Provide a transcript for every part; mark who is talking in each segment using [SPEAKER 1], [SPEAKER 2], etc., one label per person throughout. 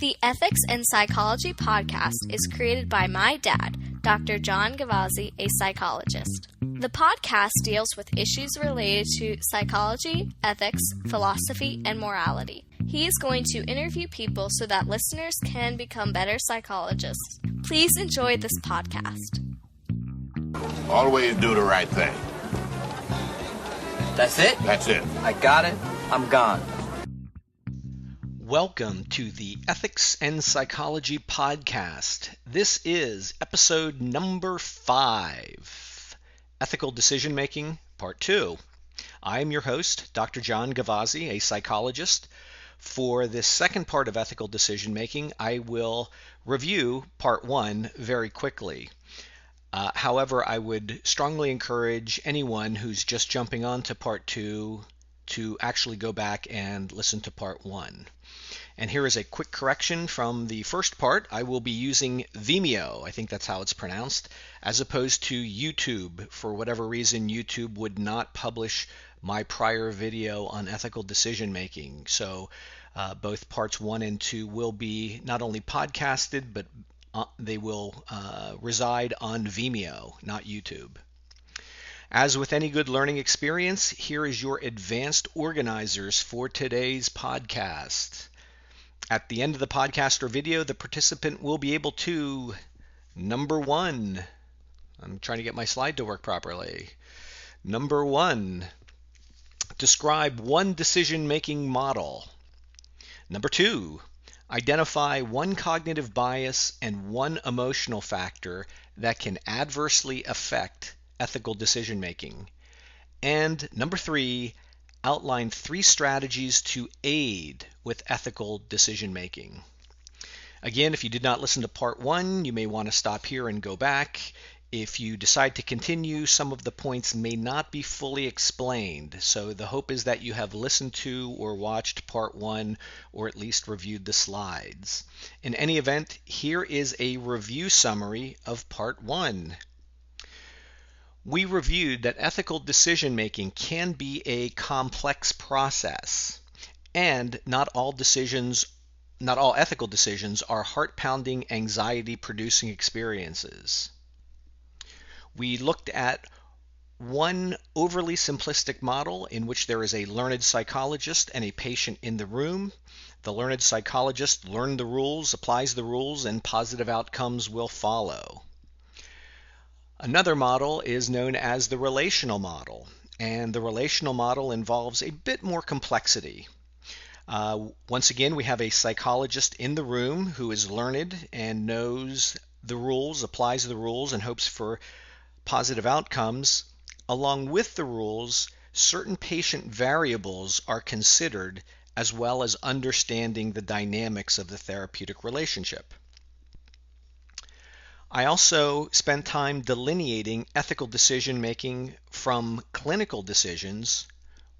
[SPEAKER 1] The Ethics in Psychology podcast is created by my dad, Dr. John Gavazzi, a psychologist. The podcast deals with issues related to psychology, ethics, philosophy, and morality. He is going to interview people so that listeners can become better psychologists. Please enjoy this podcast.
[SPEAKER 2] Always do the right thing.
[SPEAKER 3] That's it?
[SPEAKER 2] That's it.
[SPEAKER 3] I got it. I'm gone.
[SPEAKER 4] Welcome to the Ethics and Psychology podcast. This is episode number 5, Ethical Decision Making, Part 2. I am your host, Dr. John Gavazzi, a psychologist. For this second part of ethical decision making, I will review Part 1 very quickly. However, I would strongly encourage anyone who's just jumping on to Part 2 to actually go back and listen to Part 1. And here is a quick correction from the first part. I will be using Vimeo, I think that's how it's pronounced, as opposed to YouTube. For whatever reason, YouTube would not publish my prior video on ethical decision making. So both parts 1 and 2 will be not only podcasted, but they will reside on Vimeo, not YouTube. As with any good learning experience, here is your advanced organizers for today's podcast. At the end of the podcast or video, the participant will be able to, number 1, I'm trying to get my slide to work properly. Number 1, describe one decision-making model. Number 2, identify one cognitive bias and one emotional factor that can adversely affect ethical decision-making. And number 3, outline 3 strategies to aid with ethical decision-making. Again, if you did not listen to Part 1, you may want to stop here and go back. If you decide to continue, some of the points may not be fully explained. So the hope is that you have listened to or watched Part 1 or at least reviewed the slides. In any event, here is a review summary of Part 1. We reviewed that ethical decision-making can be a complex process, and not all ethical decisions are heart-pounding, anxiety-producing experiences. We looked at one overly simplistic model in which there is a learned psychologist and a patient in the room. The learned psychologist learned the rules, applies the rules, and positive outcomes will follow. Another model is known as the relational model, and the relational model involves a bit more complexity. Once again, we have a psychologist in the room who is learned and knows the rules, applies the rules, and hopes for positive outcomes. Along with the rules, certain patient variables are considered, as well as understanding the dynamics of the therapeutic relationship. I also spent time delineating ethical decision-making from clinical decisions,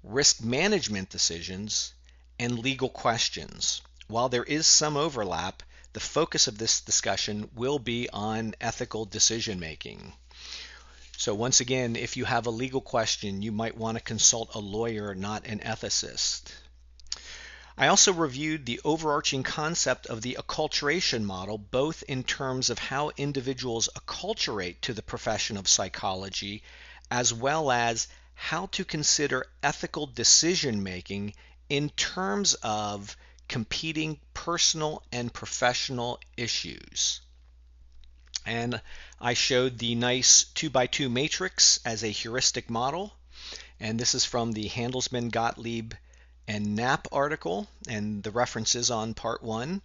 [SPEAKER 4] risk management decisions, and legal questions. While there is some overlap, the focus of this discussion will be on ethical decision-making. So once again, if you have a legal question, you might want to consult a lawyer, not an ethicist. I also reviewed the overarching concept of the Acculturation Model, both in terms of how individuals acculturate to the profession of psychology, as well as how to consider ethical decision-making in terms of competing personal and professional issues. And I showed the nice 2x2 matrix as a heuristic model, and this is from the Handelsman, Gottlieb, and Knapp article, and the references on Part 1.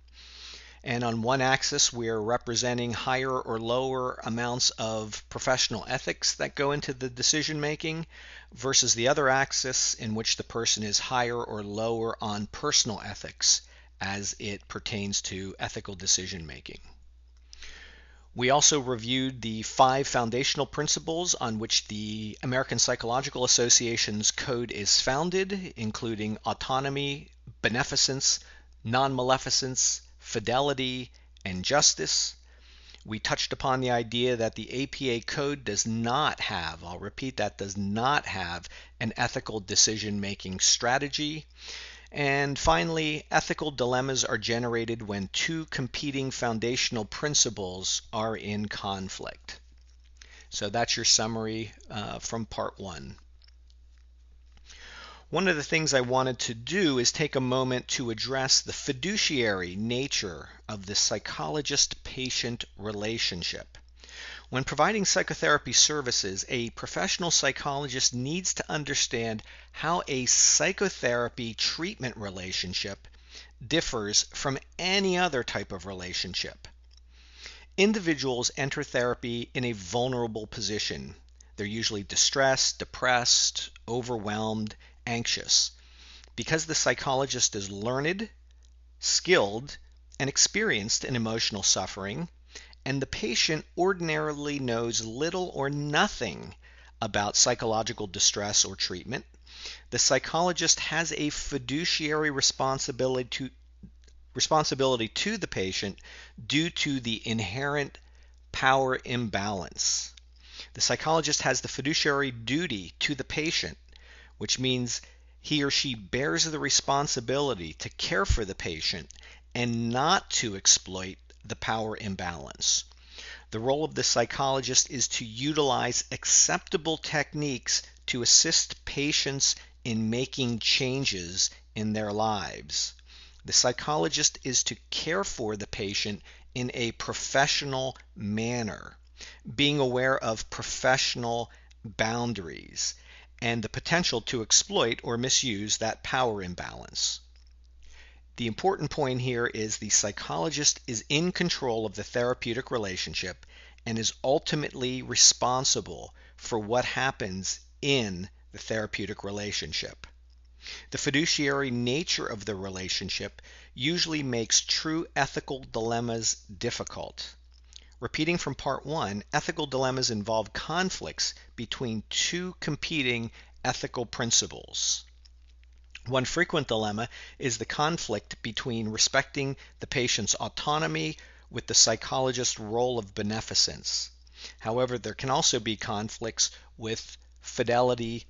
[SPEAKER 4] And on one axis, we're representing higher or lower amounts of professional ethics that go into the decision making versus the other axis in which the person is higher or lower on personal ethics as it pertains to ethical decision making. We also reviewed the 5 foundational principles on which the American Psychological Association's code is founded, including autonomy, beneficence, non-maleficence, fidelity, and justice. We touched upon the idea that the APA code does not have, I'll repeat that, does not have an ethical decision-making strategy. And finally, ethical dilemmas are generated when two competing foundational principles are in conflict. So that's your summary from part one. One of the things I wanted to do is take a moment to address the fiduciary nature of the psychologist-patient relationship. When providing psychotherapy services, a professional psychologist needs to understand how a psychotherapy treatment relationship differs from any other type of relationship. Individuals enter therapy in a vulnerable position. They're usually distressed, depressed, overwhelmed, anxious. Because the psychologist is learned, skilled, and experienced in emotional suffering, and the patient ordinarily knows little or nothing about psychological distress or treatment, the psychologist has a fiduciary responsibility to the patient due to the inherent power imbalance. The psychologist has the fiduciary duty to the patient, which means he or she bears the responsibility to care for the patient and not to exploit the power imbalance. The role of the psychologist is to utilize acceptable techniques to assist patients in making changes in their lives. The psychologist is to care for the patient in a professional manner, being aware of professional boundaries and the potential to exploit or misuse that power imbalance. The important point here is the psychologist is in control of the therapeutic relationship and is ultimately responsible for what happens in the therapeutic relationship. The fiduciary nature of the relationship usually makes true ethical dilemmas difficult. Repeating from part one, ethical dilemmas involve conflicts between two competing ethical principles. One frequent dilemma is the conflict between respecting the patient's autonomy with the psychologist's role of beneficence. However, there can also be conflicts with fidelity,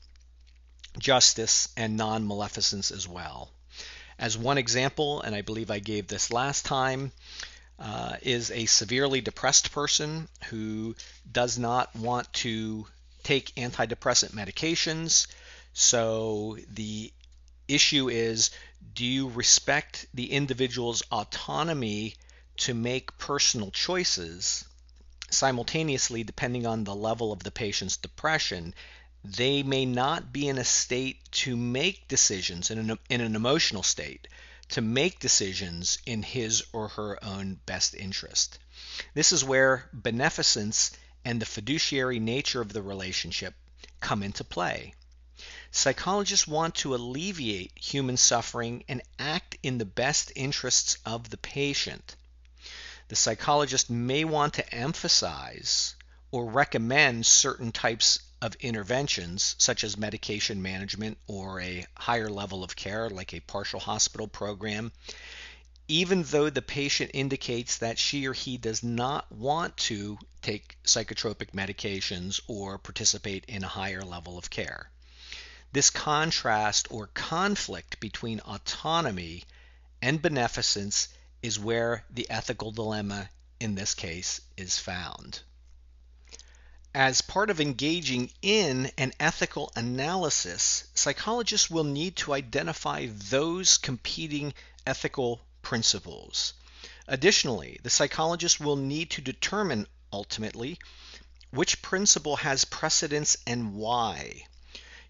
[SPEAKER 4] justice, and non-maleficence as well. As one example, and I believe I gave this last time, is a severely depressed person who does not want to take antidepressant medications. So the issue is, do you respect the individual's autonomy to make personal choices? Simultaneously, depending on the level of the patient's depression, they may not be in a state to make decisions, in an emotional state, to make decisions in his or her own best interest. This is where beneficence and the fiduciary nature of the relationship come into play. Psychologists want to alleviate human suffering and act in the best interests of the patient. The psychologist may want to emphasize or recommend certain types of interventions, such as medication management or a higher level of care, like a partial hospital program, even though the patient indicates that she or he does not want to take psychotropic medications or participate in a higher level of care. This contrast or conflict between autonomy and beneficence is where the ethical dilemma in this case is found. As part of engaging in an ethical analysis, psychologists will need to identify those competing ethical principles. Additionally, the psychologist will need to determine ultimately which principle has precedence and why.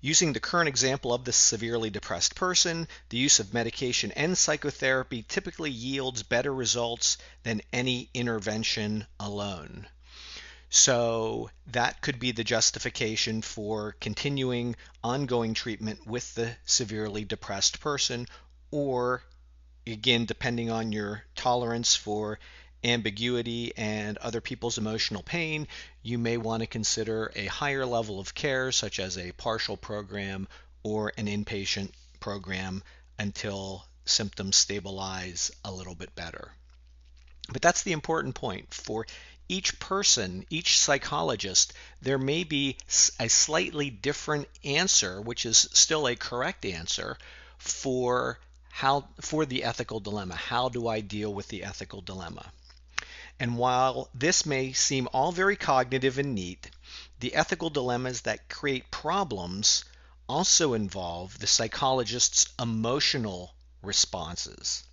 [SPEAKER 4] Using the current example of the severely depressed person, the use of medication and psychotherapy typically yields better results than any intervention alone. So that could be the justification for continuing ongoing treatment with the severely depressed person, or again, depending on your tolerance for ambiguity and other people's emotional pain, you may want to consider a higher level of care, such as a partial program or an inpatient program, until symptoms stabilize a little bit better. But that's the important point. For each person, each psychologist, there may be a slightly different answer, which is still a correct answer, for for the ethical dilemma. How do I deal with the ethical dilemma? And while this may seem all very cognitive and neat, the ethical dilemmas that create problems also involve the psychologist's emotional responses.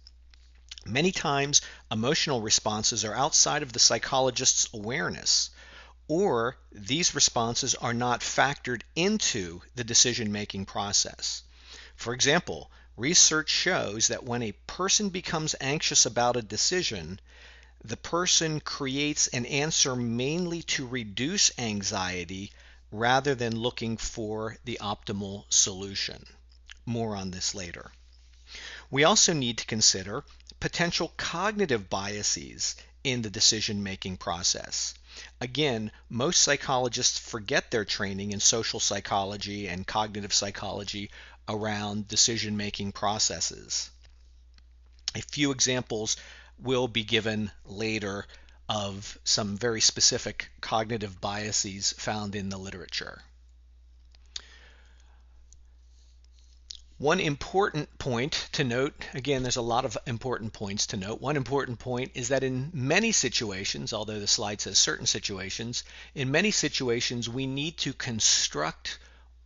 [SPEAKER 4] Many times, emotional responses are outside of the psychologist's awareness, or these responses are not factored into the decision-making process. For example, research shows that when a person becomes anxious about a decision, the person creates an answer mainly to reduce anxiety rather than looking for the optimal solution. More on this later. We also need to consider potential cognitive biases in the decision-making process. Again, most psychologists forget their training in social psychology and cognitive psychology around decision-making processes. A few examples will be given later of some very specific cognitive biases found in the literature. One important point to note, again, there's a lot of important points to note. One important point is that in many situations, although the slide says certain situations, in many situations we need to construct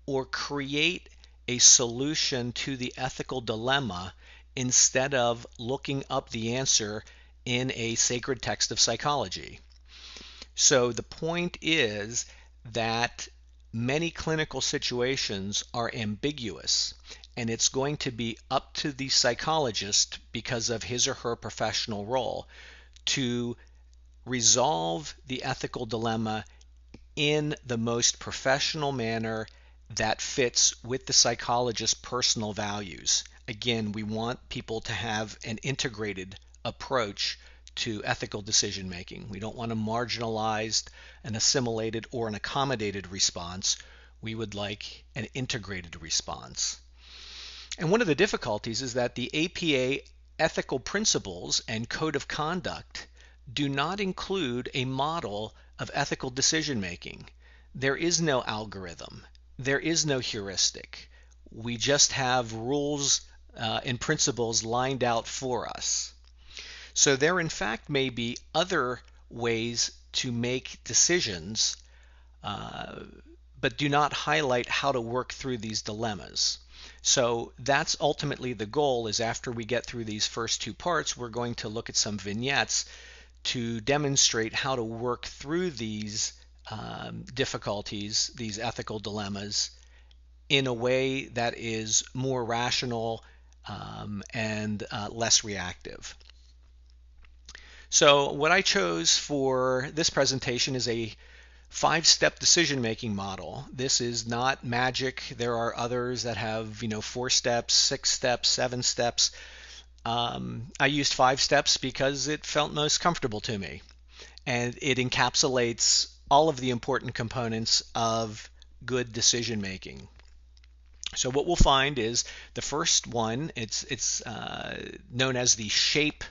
[SPEAKER 4] or create a solution to the ethical dilemma instead of looking up the answer in a sacred text of psychology. So the point is that many clinical situations are ambiguous, and it's going to be up to the psychologist, because of his or her professional role, to resolve the ethical dilemma in the most professional manner that fits with the psychologist's personal values. Again, we want people to have an integrated approach to ethical decision making. We don't want a marginalized, an assimilated, or an accommodated response. We would like an integrated response. And one of the difficulties is that the APA ethical principles and code of conduct do not include a model of ethical decision making. There is no algorithm. There is no heuristic. We just have rules and principles lined out for us. So there in fact may be other ways to make decisions, but do not highlight how to work through these dilemmas. So that's ultimately the goal, is after we get through these first two parts, we're going to look at some vignettes to demonstrate how to work through these difficulties, these ethical dilemmas, in a way that is more rational and less reactive. So what I chose for this presentation is a 5-step decision-making model. This is not magic. There are others that have, 4 steps, 6 steps, 7 steps. I used 5 steps because it felt most comfortable to me, and it encapsulates all of the important components of good decision-making. So what we'll find is the first one, it's known as the SHAPE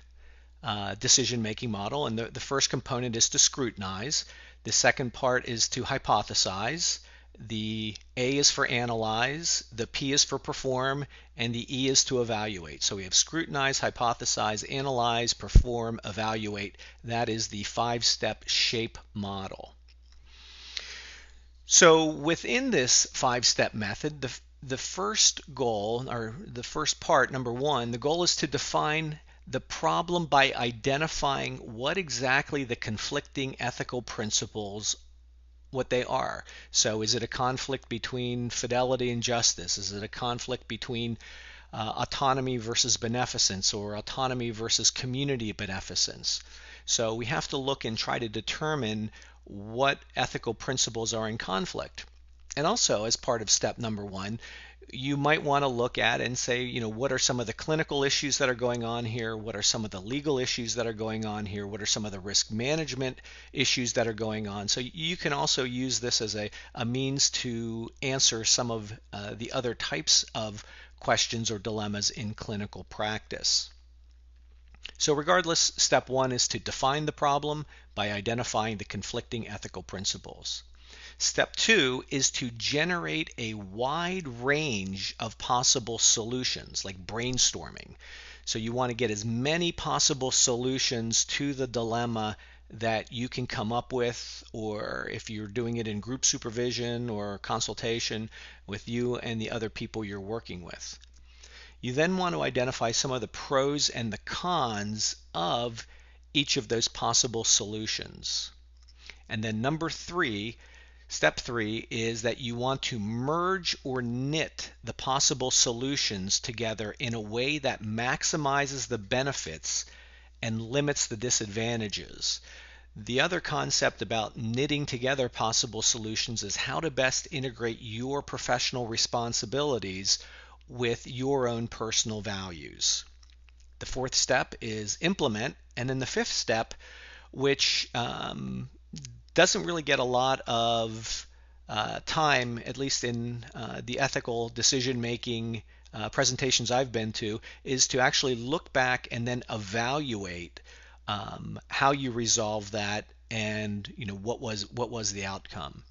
[SPEAKER 4] decision-making model, and the first component is to scrutinize. The second part is to hypothesize. The A is for analyze, the P is for perform, and the E is to evaluate. So we have scrutinize, hypothesize, analyze, perform, evaluate. That is the 5-step SHAPE model. So within this 5-step method, the first goal, or the first part, number 1, the goal is to define the problem by identifying what exactly the conflicting ethical principles, what they are. So is it a conflict between fidelity and justice? Is it a conflict between autonomy versus beneficence, or autonomy versus community beneficence? So we have to look and try to determine what ethical principles are in conflict. And also, as part of step number 1, you might want to look at and say, what are some of the clinical issues that are going on here? What are some of the legal issues that are going on here? What are some of the risk management issues that are going on? So you can also use this as a means to answer some of the other types of questions or dilemmas in clinical practice. So regardless, step 1 is to define the problem by identifying the conflicting ethical principles. Step 2 is to generate a wide range of possible solutions, like brainstorming. So you want to get as many possible solutions to the dilemma that you can come up with, or if you're doing it in group supervision or consultation with you and the other people you're working with. You then want to identify some of the pros and the cons of each of those possible solutions. And then step 3 is that you want to merge or knit the possible solutions together in a way that maximizes the benefits and limits the disadvantages. The other concept about knitting together possible solutions is how to best integrate your professional responsibilities with your own personal values. The 4th step is implement, and then the 5th step, which doesn't really get a lot of time, at least in the ethical decision-making presentations I've been to, is to actually look back and then evaluate how you resolve that, and what was the outcome.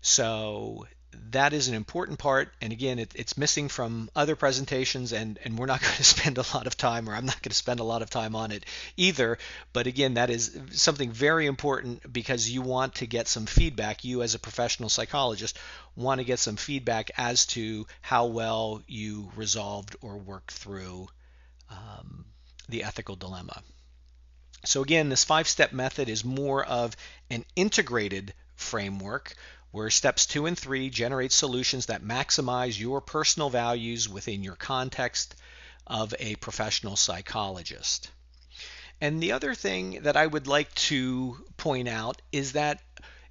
[SPEAKER 4] So that is an important part, and again, it's missing from other presentations, and we're not going to spend a lot of time, or I'm not going to spend a lot of time on it either. But again, that is something very important, because you want to get some feedback. You as a professional psychologist want to get some feedback as to how well you resolved or worked through the ethical dilemma. So again, this 5-step method is more of an integrated framework, where steps 2 and 3 generate solutions that maximize your personal values within your context of a professional psychologist. And the other thing that I would like to point out is that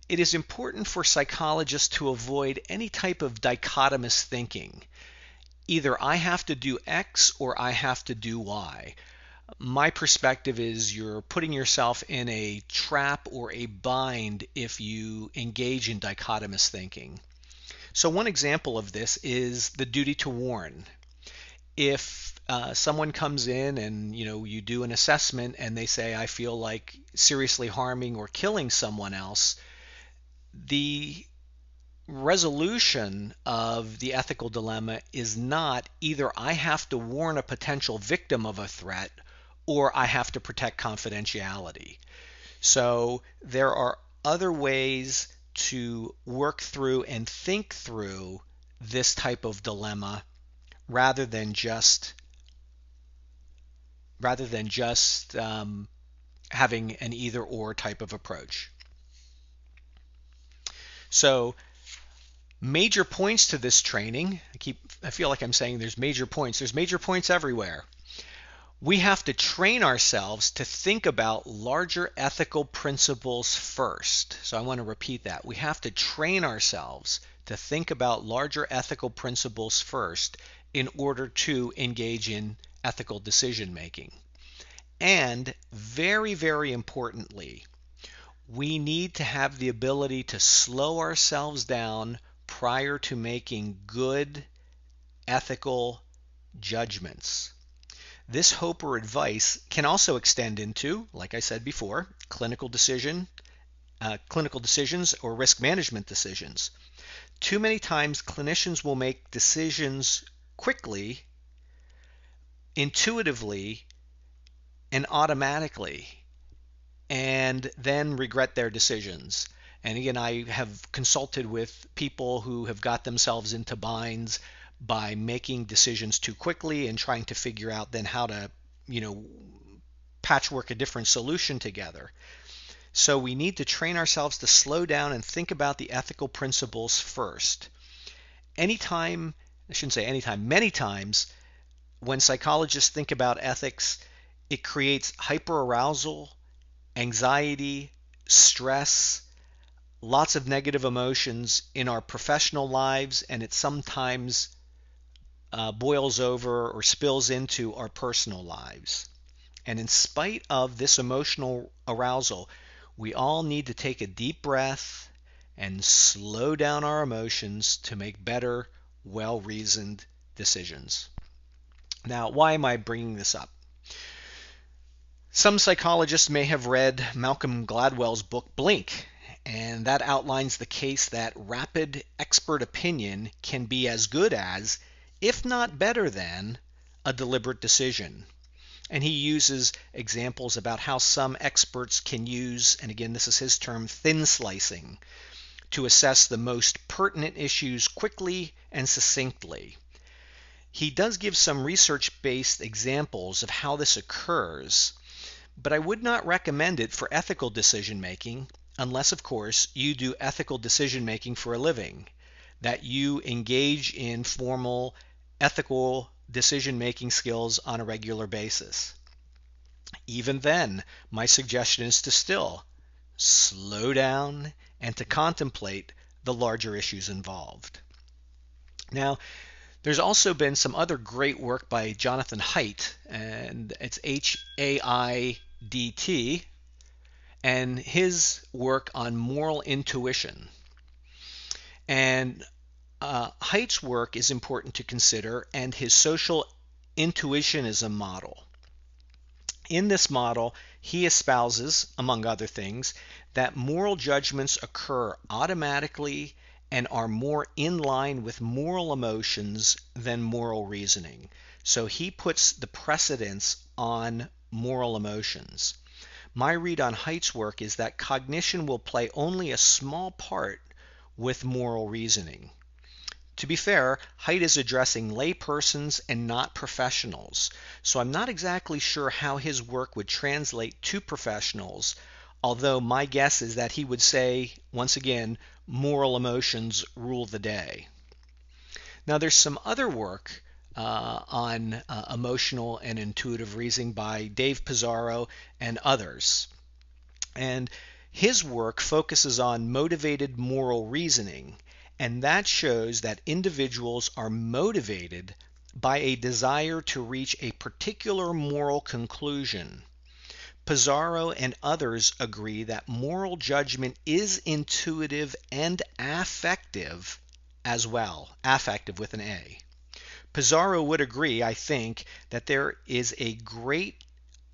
[SPEAKER 4] it is important for psychologists to avoid any type of dichotomous thinking. Either I have to do X or I have to do Y. My perspective is you're putting yourself in a trap or a bind if you engage in dichotomous thinking. So one example of this is the duty to warn. If someone comes in and you do an assessment and they say, I feel like seriously harming or killing someone else, the resolution of the ethical dilemma is not either I have to warn a potential victim of a threat or I have to protect confidentiality. So there are other ways to work through and think through this type of dilemma rather than just having an either-or type of approach. So major points to this training. I feel like I'm saying there's major points. There's major points everywhere. We have to train ourselves to think about larger ethical principles first. So I want to repeat that. We have to train ourselves to think about larger ethical principles first in order to engage in ethical decision making. And very, very importantly, we need to have the ability to slow ourselves down prior to making good ethical judgments. This hope or advice can also extend into, like I said before, clinical decisions or risk management decisions. Too many times clinicians will make decisions quickly, intuitively, and automatically, and then regret their decisions. And again, I have consulted with people who have got themselves into binds by making decisions too quickly and trying to figure out then how to, patchwork a different solution together. So we need to train ourselves to slow down and think about the ethical principles first. Many times, when psychologists think about ethics, it creates hyperarousal, anxiety, stress, lots of negative emotions in our professional lives, and it sometimes boils over or spills into our personal lives. And in spite of this emotional arousal, we all need to take a deep breath and slow down our emotions to make better, well-reasoned decisions. Now, why am I bringing this up? Some psychologists may have read Malcolm Gladwell's book, Blink. and that outlines the case that rapid expert opinion can be as good as, if not better than, a deliberate decision. And he uses examples about how some experts can use, and again, this is his term, thin slicing, to assess the most pertinent issues quickly and succinctly. He does give some research-based examples of how this occurs, but I would not recommend it for ethical decision-making unless, of course, you do ethical decision-making for a living, that you engage in formal ethical decision-making skills on a regular basis. Even then, my suggestion is to still slow down and to contemplate the larger issues involved. Now, there's also been some other great work by Jonathan Haidt, and it's H-A-I-D-T, and his work on moral intuition. And Haidt's work is important to consider, and his social intuitionism model. In this model, he espouses, among other things, that moral judgments occur automatically and are more in line with moral emotions than moral reasoning. So he puts the precedence on moral emotions. My read on Haidt's work is that cognition will play only a small part with moral reasoning. To be fair, Haidt is addressing laypersons and not professionals, so I'm not exactly sure how his work would translate to professionals, although my guess is that he would say, once again, moral emotions rule the day. Now, there's some other work on emotional and intuitive reasoning by Dave Pizarro and others. And his work focuses on motivated moral reasoning, and that shows that individuals are motivated by a desire to reach a particular moral conclusion. Pizarro and others agree that moral judgment is intuitive and affective as well, affective with an A. Pizarro would agree, I think, that there is a great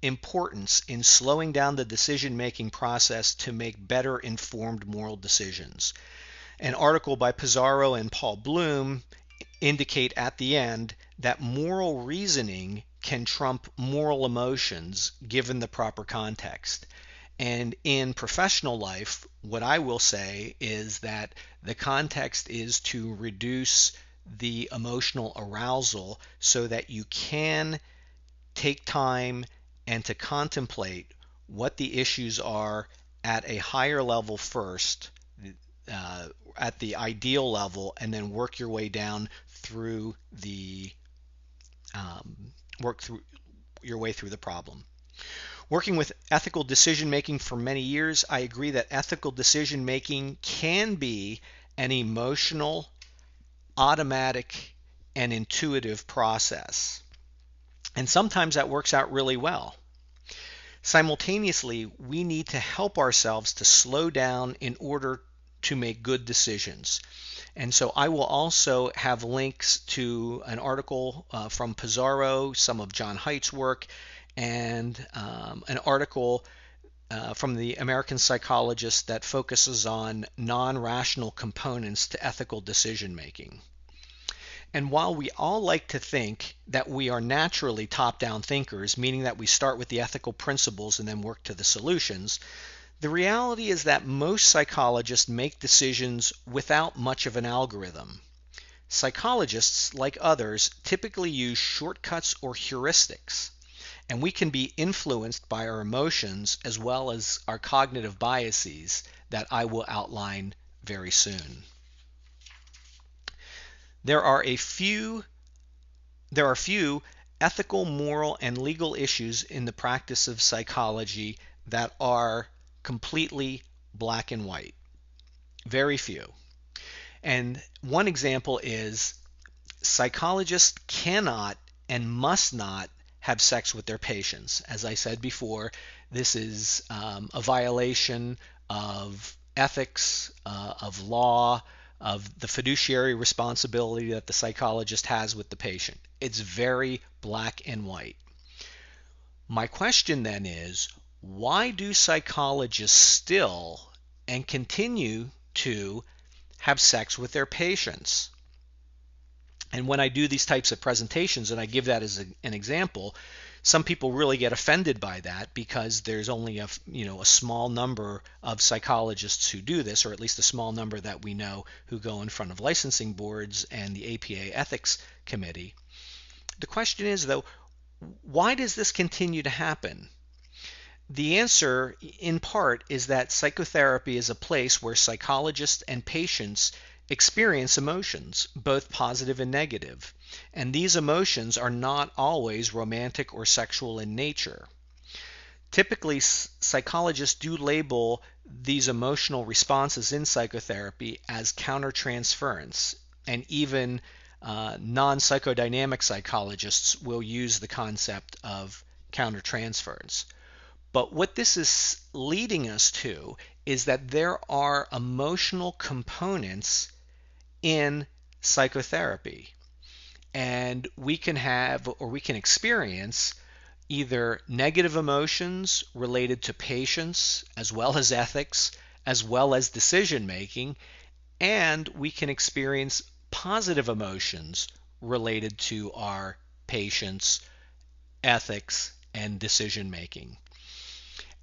[SPEAKER 4] importance in slowing down the decision-making process to make better informed moral decisions. An article by Pizarro and Paul Bloom indicate at the end that moral reasoning can trump moral emotions given the proper context. And in professional life, what I will say is that the context is to reduce the emotional arousal so that you can take time and to contemplate what the issues are at a higher level first, at the ideal level, and then work your way down through the your way through the problem. Working with ethical decision making for many years, I agree that ethical decision making can be an emotional, automatic, and intuitive process. And sometimes that works out really well. Simultaneously, we need to help ourselves to slow down in order to make good decisions. And so I will also have links to an article from Pizarro, some of John Haidt's work, and an article from the American Psychologist that focuses on non-rational components to ethical decision making. And while we all like to think that we are naturally top-down thinkers, meaning that we start with the ethical principles and then work to the solutions, the reality is that most psychologists make decisions without much of an algorithm. Psychologists, like others, typically use shortcuts or heuristics, and we can be influenced by our emotions as well as our cognitive biases that I will outline very soon. There are few ethical, moral, and legal issues in the practice of psychology that are completely black and white. Very few. And one example is psychologists cannot and must not have sex with their patients. As I said before, this is a violation of ethics, of law, of the fiduciary responsibility that the psychologist has with the patient. It's very black and white. My question then is, why do psychologists still and continue to have sex with their patients. And when I do these types of presentations, and I give that as an example, some people really get offended by that because there's only a small number of psychologists who do this, or at least a small number that we know who go in front of licensing boards and the APA ethics committee. The question is, though, why does this continue to happen? The answer, in part, is that psychotherapy is a place where psychologists and patients experience emotions, both positive and negative, and these emotions are not always romantic or sexual in nature. Typically, psychologists do label these emotional responses in psychotherapy as countertransference, and even non-psychodynamic psychologists will use the concept of countertransference. But what this is leading us to is that there are emotional components in psychotherapy, and we can have, or we can experience, either negative emotions related to patients as well as ethics as well as decision making, and we can experience positive emotions related to our patients, ethics, and decision making.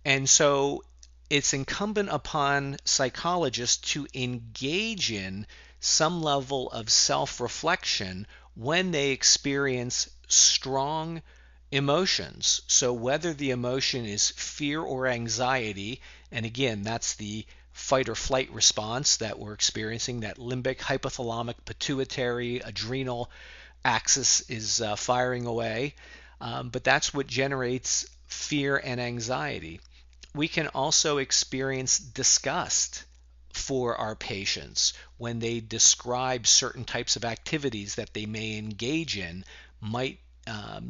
[SPEAKER 4] And so it's incumbent upon psychologists to engage in some level of self-reflection when they experience strong emotions. So whether the emotion is fear or anxiety, and again, that's the fight or flight response that we're experiencing, that limbic, hypothalamic, pituitary, adrenal axis is firing away, but that's what generates fear and anxiety. We can also experience disgust for our patients when they describe certain types of activities that they may engage in might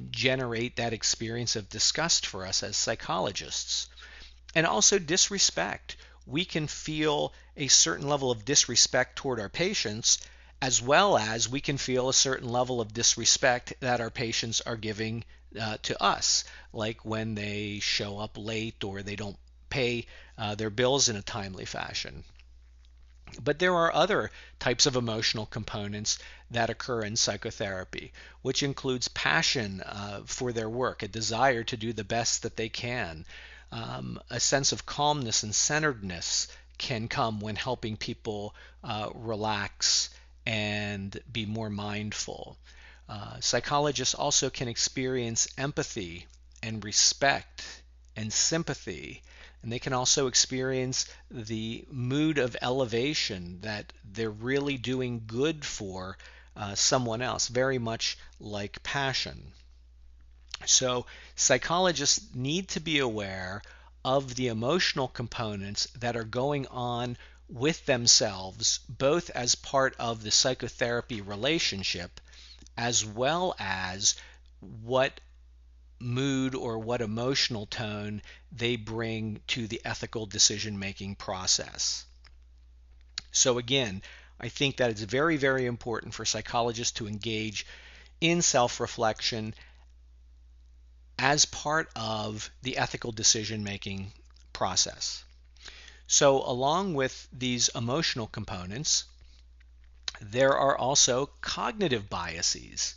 [SPEAKER 4] generate that experience of disgust for us as psychologists. And also disrespect. We can feel a certain level of disrespect toward our patients, as well as we can feel a certain level of disrespect that our patients are giving to us, like when they show up late or they don't pay their bills in a timely fashion. But there are other types of emotional components that occur in psychotherapy, which includes passion for their work, a desire to do the best that they can. A sense of calmness and centeredness can come when helping people relax and be more mindful. Psychologists also can experience empathy and respect and sympathy, and they can also experience the mood of elevation that they're really doing good for someone else, very much like passion. So psychologists need to be aware of the emotional components that are going on with themselves, both as part of the psychotherapy relationship, as well as what mood or what emotional tone they bring to the ethical decision-making process. So again, I think that it's very, very important for psychologists to engage in self-reflection as part of the ethical decision-making process. So along with these emotional components, there are also cognitive biases.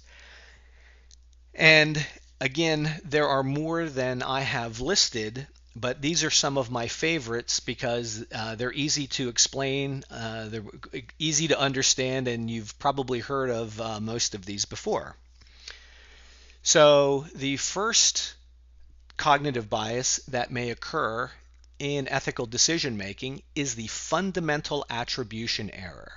[SPEAKER 4] And again, there are more than I have listed, but these are some of my favorites because they're easy to explain, they're easy to understand, and you've probably heard of most of these before. So the first cognitive bias that may occur in ethical decision making is the fundamental attribution error.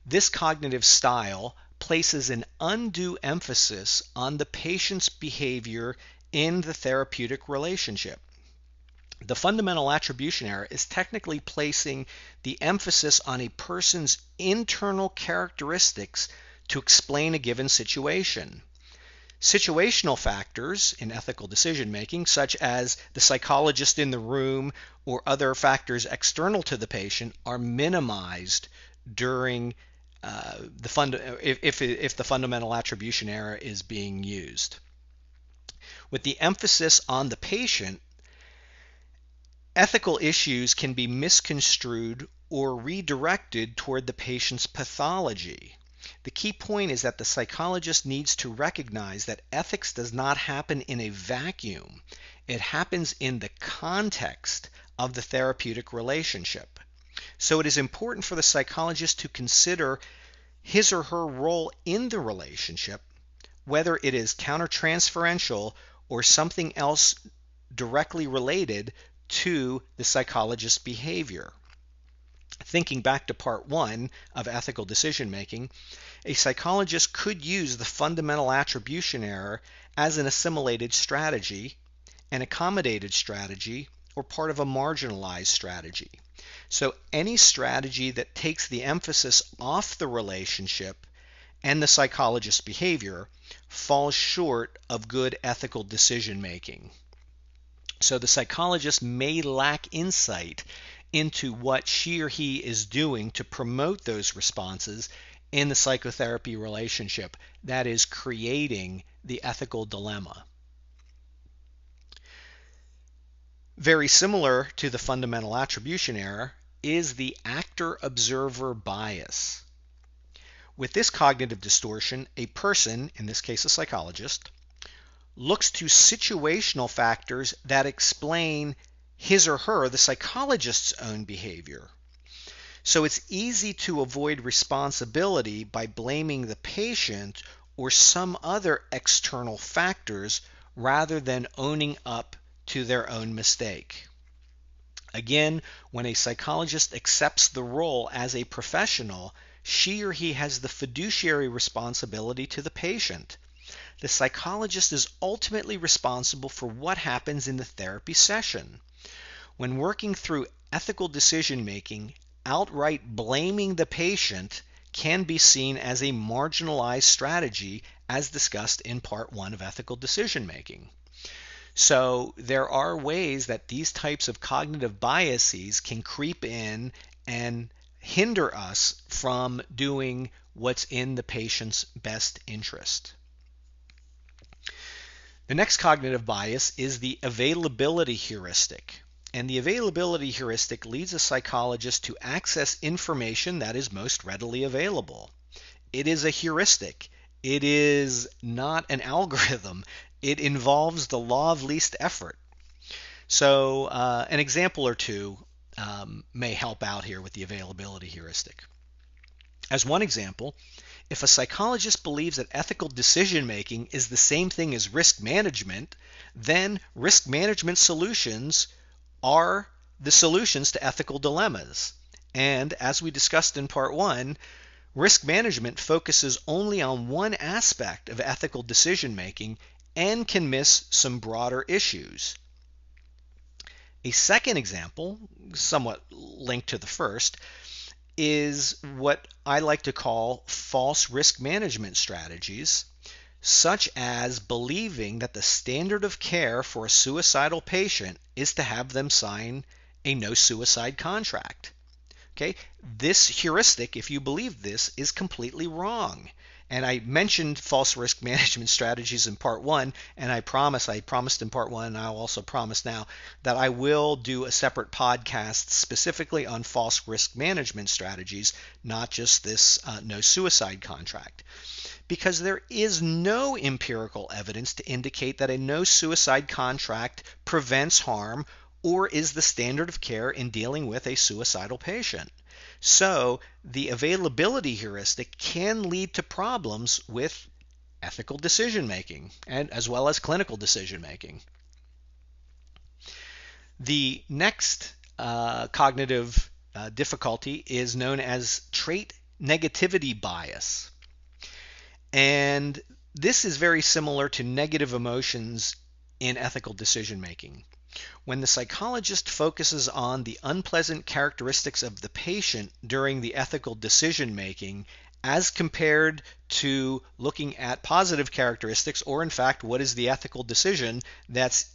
[SPEAKER 4] This cognitive style places an undue emphasis on the patient's behavior in the therapeutic relationship. The fundamental attribution error is technically placing the emphasis on a person's internal characteristics to explain a given situation. Situational factors in ethical decision making, such as the psychologist in the room or other factors external to the patient, are minimized during if the fundamental attribution error is being used. With the emphasis on the patient, Ethical issues can be misconstrued or redirected toward the patient's pathology. The key point is that the psychologist needs to recognize that ethics does not happen in a vacuum. It happens in the context of the therapeutic relationship. So it is important for the psychologist to consider his or her role in the relationship, whether it is countertransferential or something else directly related to the psychologist's behavior. Thinking back to part 1 of ethical decision making, a psychologist could use the fundamental attribution error as an assimilated strategy, an accommodated strategy, or part of a marginalized strategy. So any strategy that takes the emphasis off the relationship and the psychologist's behavior falls short of good ethical decision making. So the psychologist may lack insight into what she or he is doing to promote those responses in the psychotherapy relationship that is creating the ethical dilemma. Very similar to the fundamental attribution error is the actor-observer bias. With this cognitive distortion, a person, in this case a psychologist, looks to situational factors that explain his or her, the psychologist's own behavior. So it's easy to avoid responsibility by blaming the patient or some other external factors rather than owning up to their own mistake. Again, when a psychologist accepts the role as a professional, she or he has the fiduciary responsibility to the patient. The psychologist is ultimately responsible for what happens in the therapy session. When working through ethical decision making, outright blaming the patient can be seen as a marginalized strategy as discussed in part 1 of ethical decision making. So there are ways that these types of cognitive biases can creep in and hinder us from doing what's in the patient's best interest. The next cognitive bias is the availability heuristic. And the availability heuristic leads a psychologist to access information that is most readily available. It is a heuristic. It is not an algorithm. It involves the law of least effort. So an example or two may help out here with the availability heuristic. As one example, if a psychologist believes that ethical decision making is the same thing as risk management, then risk management solutions are the solutions to ethical dilemmas. And as we discussed in part 1, risk management focuses only on one aspect of ethical decision making and can miss some broader issues. A second example, somewhat linked to the first, is what I like to call false risk management strategies, such as believing that the standard of care for a suicidal patient is to have them sign a no suicide contract. Okay, this heuristic, if you believe this, is completely wrong. And I mentioned false risk management strategies in part 1, and I promised in part 1, and I'll also promise now that I will do a separate podcast specifically on false risk management strategies, not just this no suicide contract. Because there is no empirical evidence to indicate that a no suicide contract prevents harm or is the standard of care in dealing with a suicidal patient. So the availability heuristic can lead to problems with ethical decision making and as well as clinical decision making. The next cognitive difficulty is known as trait negativity bias. And this is very similar to negative emotions in ethical decision making. When the psychologist focuses on the unpleasant characteristics of the patient during the ethical decision making as compared to looking at positive characteristics, or in fact, what is the ethical decision that's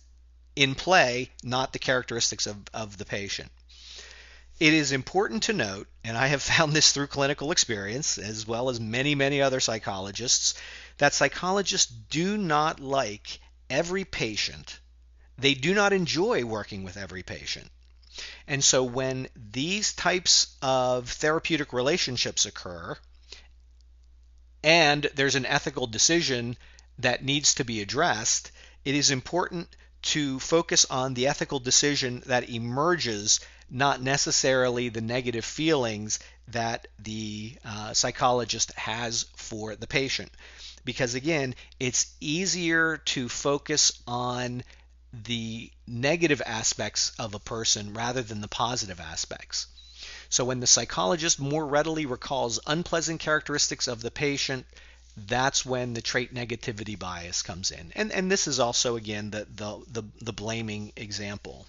[SPEAKER 4] in play, not the characteristics of the patient. It is important to note, and I have found this through clinical experience as well as many, many other psychologists, that psychologists do not like every patient. They do not enjoy working with every patient. And so when these types of therapeutic relationships occur, and there's an ethical decision that needs to be addressed, it is important to focus on the ethical decision that emerges, not necessarily the negative feelings that the psychologist has for the patient. Because again, it's easier to focus on the negative aspects of a person rather than the positive aspects. So when the psychologist more readily recalls unpleasant characteristics of the patient, that's when the trait negativity bias comes in. And this is also, again, the blaming example.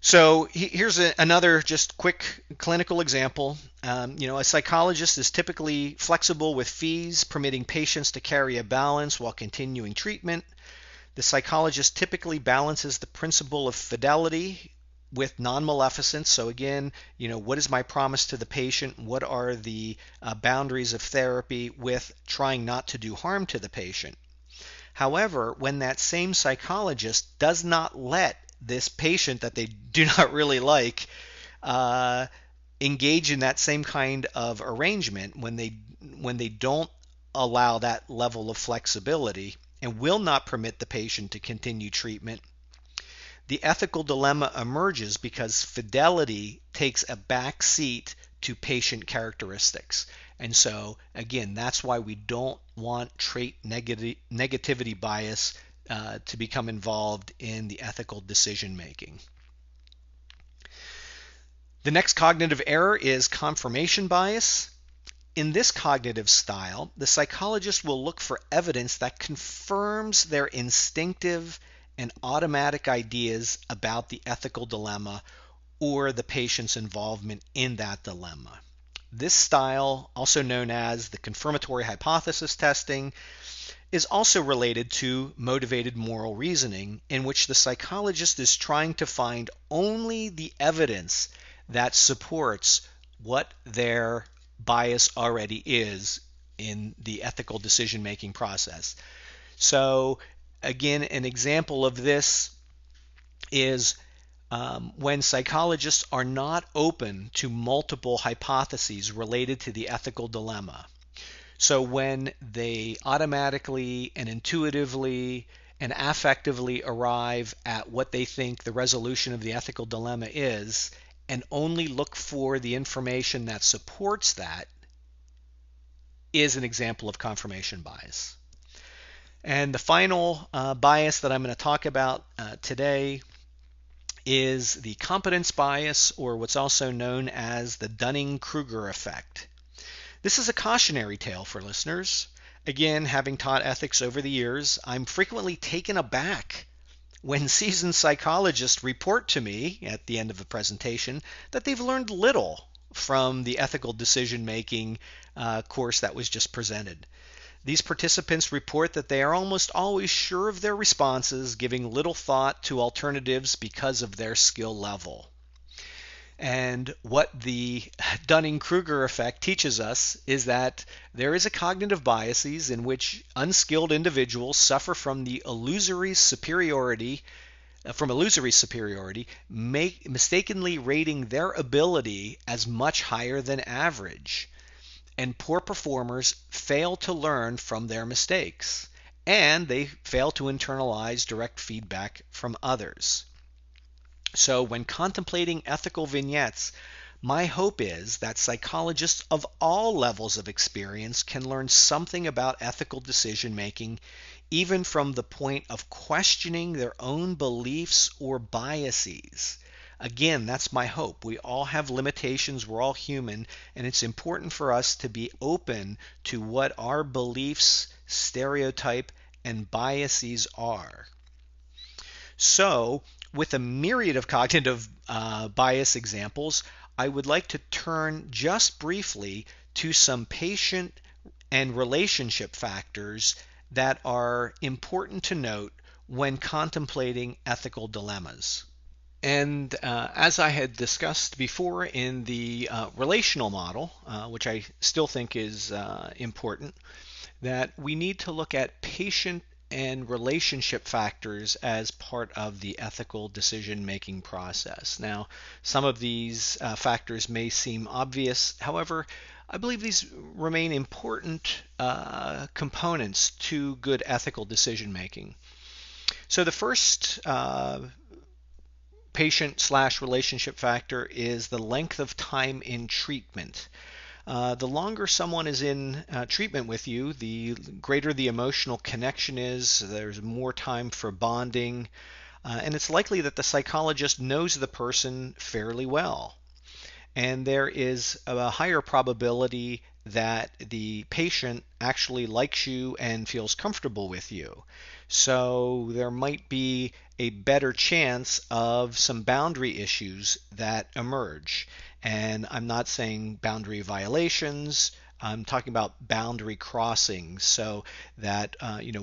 [SPEAKER 4] So here's another just quick clinical example. A psychologist is typically flexible with fees, permitting patients to carry a balance while continuing treatment. The psychologist typically balances the principle of fidelity with non-maleficence. So again, what is my promise to the patient? What are the boundaries of therapy with trying not to do harm to the patient? However, when that same psychologist does not let this patient that they do not really like engage in that same kind of arrangement, when they don't allow that level of flexibility and will not permit the patient to continue treatment, the ethical dilemma emerges because fidelity takes a back seat to patient characteristics. And so, again, that's why we don't want trait negativity bias to become involved in the ethical decision making. The next cognitive error is confirmation bias. In this cognitive style, the psychologist will look for evidence that confirms their instinctive and automatic ideas about the ethical dilemma or the patient's involvement in that dilemma. This style, also known as the confirmatory hypothesis testing, is also related to motivated moral reasoning, in which the psychologist is trying to find only the evidence that supports what their bias already is in the ethical decision-making process. So again, an example of this is when psychologists are not open to multiple hypotheses related to the ethical dilemma. So when they automatically and intuitively and affectively arrive at what they think the resolution of the ethical dilemma is, and only look for the information that supports that, is an example of confirmation bias. And the final bias that I'm going to talk about today is the competence bias, or what's also known as the Dunning-Kruger effect. This is a cautionary tale for listeners. Again, having taught ethics over the years, I'm frequently taken aback when seasoned psychologists report to me at the end of a presentation that they've learned little from the ethical decision-making course that was just presented. These participants report that they are almost always sure of their responses, giving little thought to alternatives because of their skill level. And what the Dunning-Kruger effect teaches us is that there is a cognitive biases in which unskilled individuals suffer from illusory superiority, mistakenly rating their ability as much higher than average. And poor performers fail to learn from their mistakes, and they fail to internalize direct feedback from others. So when contemplating ethical vignettes, my hope is that psychologists of all levels of experience can learn something about ethical decision making, even from the point of questioning their own beliefs or biases. Again, that's my hope. We all have limitations, we're all human, and it's important for us to be open to what our beliefs, stereotype, and biases are. So, with a myriad of cognitive bias examples, I would like to turn just briefly to some patient and relationship factors that are important to note when contemplating ethical dilemmas. And as I had discussed before in the relational model, which I still think is important, that we need to look at patient and relationship factors as part of the ethical decision-making process. Now, some of these factors may seem obvious. However, I believe these remain important components to good ethical decision-making. So the first patient/relationship factor is the length of time in treatment. The longer someone is in treatment with you, the greater the emotional connection is. There's more time for bonding, and it's likely that the psychologist knows the person fairly well. And there is a higher probability that the patient actually likes you and feels comfortable with you. So there might be a better chance of some boundary issues that emerge. And I'm not saying boundary violations. I'm talking about boundary crossings. So that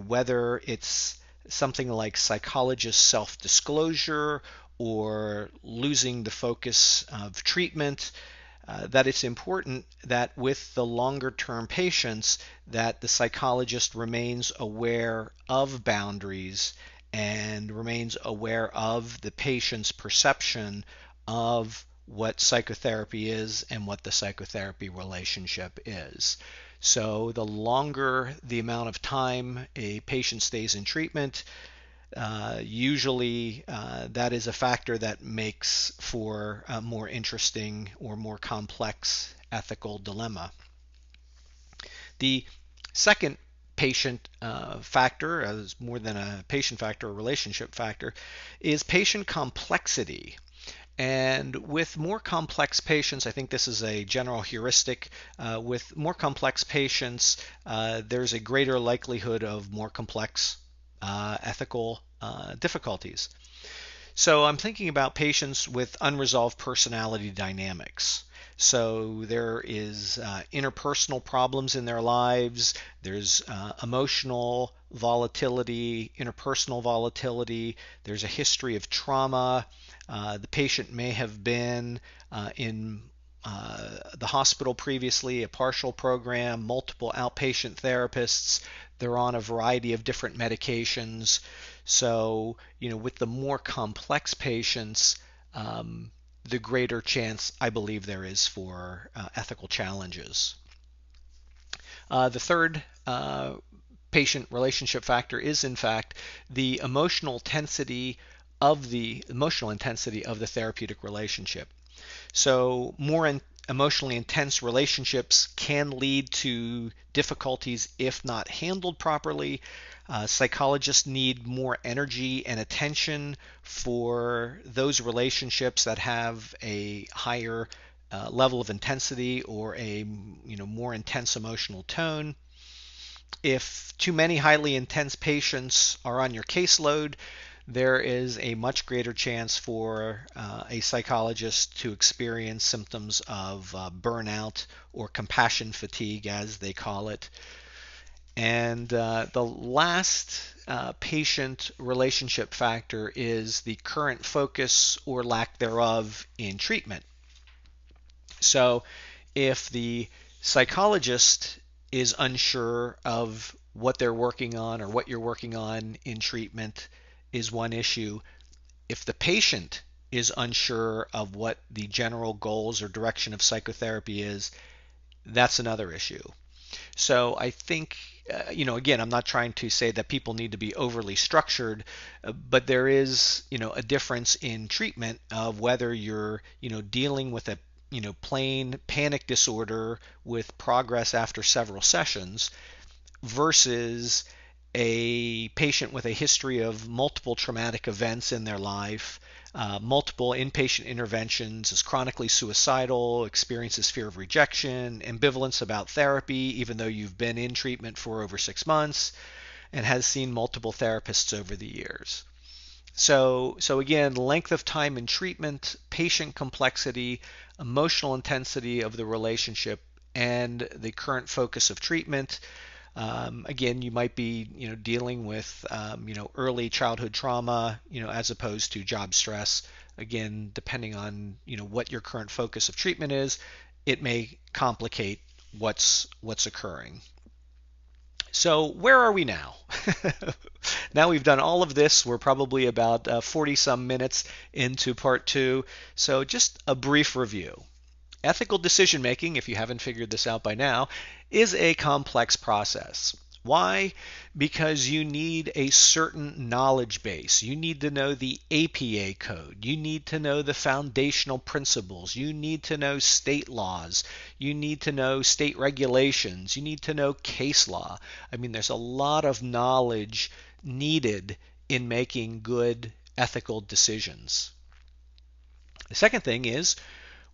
[SPEAKER 4] whether it's something like psychologist self-disclosure or losing the focus of treatment, that it's important that with the longer term patients that the psychologist remains aware of boundaries and remains aware of the patient's perception of what psychotherapy is and what the psychotherapy relationship is. So the longer the amount of time a patient stays in treatment, usually that is a factor that makes for a more interesting or more complex ethical dilemma. The second patient factor, as more than a patient factor, a relationship factor, is patient complexity. And with more complex patients, I think this is a general heuristic, with more complex patients, there's a greater likelihood of more complex ethical difficulties. So I'm thinking about patients with unresolved personality dynamics. So there is interpersonal problems in their lives, there's emotional volatility, interpersonal volatility, there's a history of trauma, the patient may have been in the hospital previously, a partial program, multiple outpatient therapists, they're on a variety of different medications. So, with the more complex patients, the greater chance I believe there is for ethical challenges. The third patient relationship factor is in fact the emotional intensity of the therapeutic relationship. So more emotionally intense relationships can lead to difficulties if not handled properly. Psychologists need more energy and attention for those relationships that have a higher level of intensity or a more intense emotional tone. If too many highly intense patients are on your caseload, there is a much greater chance for a psychologist to experience symptoms of burnout or compassion fatigue, as they call it. And the last patient relationship factor is the current focus or lack thereof in treatment. So if the psychologist is unsure of what they're working on or what you're working on in treatment is one issue. If the patient is unsure of what the general goals or direction of psychotherapy is, that's another issue. So I think, again, I'm not trying to say that people need to be overly structured, but there is, a difference in treatment of whether you're, dealing with a, plain panic disorder with progress after several sessions versus a patient with a history of multiple traumatic events in their life, multiple inpatient interventions, is chronically suicidal, experiences fear of rejection, ambivalence about therapy, even though you've been in treatment for over 6 months, and has seen multiple therapists over the years. So again, length of time in treatment, patient complexity, emotional intensity of the relationship, and the current focus of treatment. Again, you might be, dealing with, early childhood trauma, as opposed to job stress. Again, depending on, what your current focus of treatment is, it may complicate what's occurring. So where are we now? Now we've done all of this. We're probably about 40 some minutes into part 2. So just a brief review. Ethical decision making, if you haven't figured this out by now, is a complex process. Why? Because you need a certain knowledge base. You need to know the APA code. You need to know the foundational principles. You need to know state laws. You need to know state regulations. You need to know case law. I mean, there's a lot of knowledge needed in making good ethical decisions. The second thing is